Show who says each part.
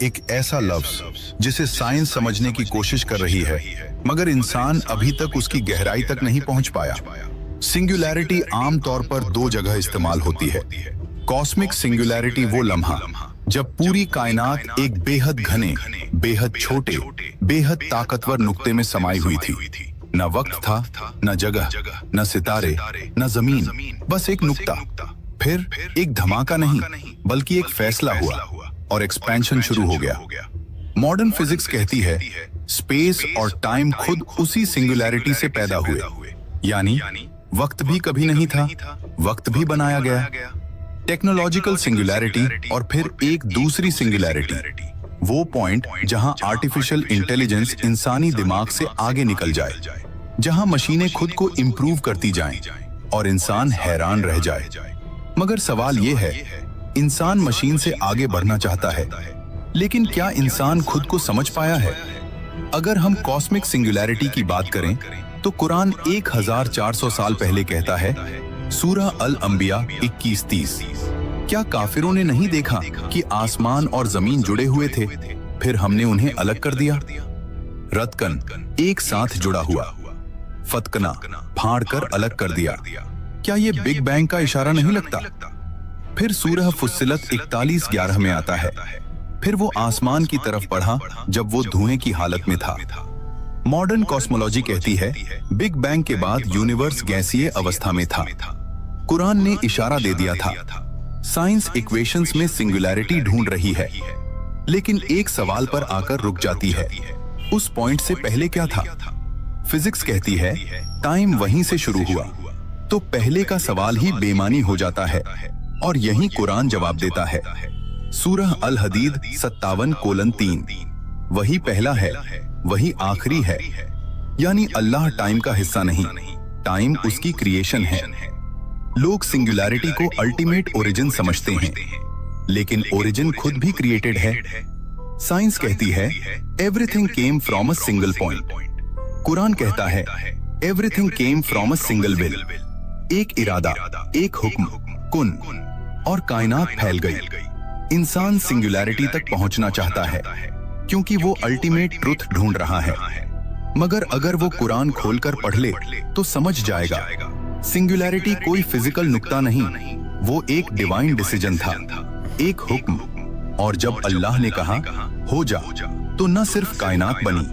Speaker 1: एक ऐसा लफ्ज जिसे साइंस समझने की कोशिश कर रही है, मगर इंसान अभी तक उसकी गहराई तक नहीं पहुंच पाया। सिंगुलैरिटी आमतौर पर दो जगह इस्तेमाल होती है। कॉस्मिक सिंगुलैरिटी वो लम्हा जब पूरी कायनात एक बेहद घने, बेहद छोटे, बेहद ताकतवर नुक्ते में समाई हुई थी। न वक्त था, न जगह, न सितारे, न जमीन, बस एक नुक्ता। फिर एक धमाका नहीं, बल्कि एक फैसला हुआ और एक्सपेंशन शुरू हो गया। मॉडर्न फिजिक्स कहती है स्पेस और टाइम खुद उसी सिंगुलैरिटी से पैदा हुए, यानी वक्त भी कभी नहीं था, वक्त भी बनाया गया। टेक्नोलॉजिकल सिंगुलैरिटी और फिर एक दूसरी सिंगुलैरिटी, वो पॉइंट जहां आर्टिफिशियल इंटेलिजेंस इंसानी दिमाग से आगे निकल जाए, जहां मशीनें खुद को इंप्रूव करती जाएं और इंसान हैरान रह जाए। मगर सवाल ये है, इंसान मशीन से आगे बढ़ना चाहता है, लेकिन क्या इंसान खुद को समझ पाया है? अगर हम कॉस्मिक सिंगुलैरिटी की बात करें तो कुरान 1400 साल पहले कहता है, सूरह अल अंबिया 21:30, क्या काफिरों ने नहीं देखा कि आसमान और जमीन जुड़े हुए थे, फिर हमने उन्हें अलग कर दिया? रतकन एक साथ जुड़ा हुआ, फतकना फाड़ कर अलग कर दिया। क्या ये बिग बैंग का इशारा नहीं लगता? फिर सूरह फुस्सिलत 41:11 में आता है, फिर वो आसमान की तरफ बढ़ा जब वो धुएं की हालत में था। मॉडर्न कॉस्मोलॉजी कहती है बिग बैंग के बाद यूनिवर्स गैसीय अवस्था में था। कुरान ने इशारा दे दिया था। साइंस इक्वेशंस में सिंगुलैरिटी ढूंढ रही है, लेकिन एक सवाल पर आकर रुक जाती है, उस पॉइंट से पहले क्या था? फिजिक्स कहती है टाइम वहीं से शुरू हुआ, तो पहले का सवाल ही बेमानी हो जाता है, और यही कुरान जवाब देता है। सूरह अल हदीद 57:3, वही पहला है, वही आखिरी है। यानी अल्लाह टाइम का हिस्सा नहीं, टाइम उसकी क्रिएशन है। लोग सिंगुलैरिटी को अल्टीमेट ओरिजिन समझते हैं, लेकिन ओरिजिन खुद भी क्रिएटेड है। साइंस कहती है everything came from a single point. Quran कहता है everything came from a single will. एक इरादा, एक हुक्म, कुन, और कायनात फैल गई। इंसान सिंगुलैरिटी तक पहुंचना चाहता है क्योंकि वो अल्टीमेट ट्रुथ ढूंढ रहा है। मगर अगर वो कुरान खोलकर पढ़ ले तो समझ जाएगा सिंगुलैरिटी कोई फिजिकल नुक्ता नहीं, वो एक डिवाइन डिसीजन था, एक हुक्म। और जब अल्लाह ने कहा हो जा, तो न सिर्फ कायनात बनी,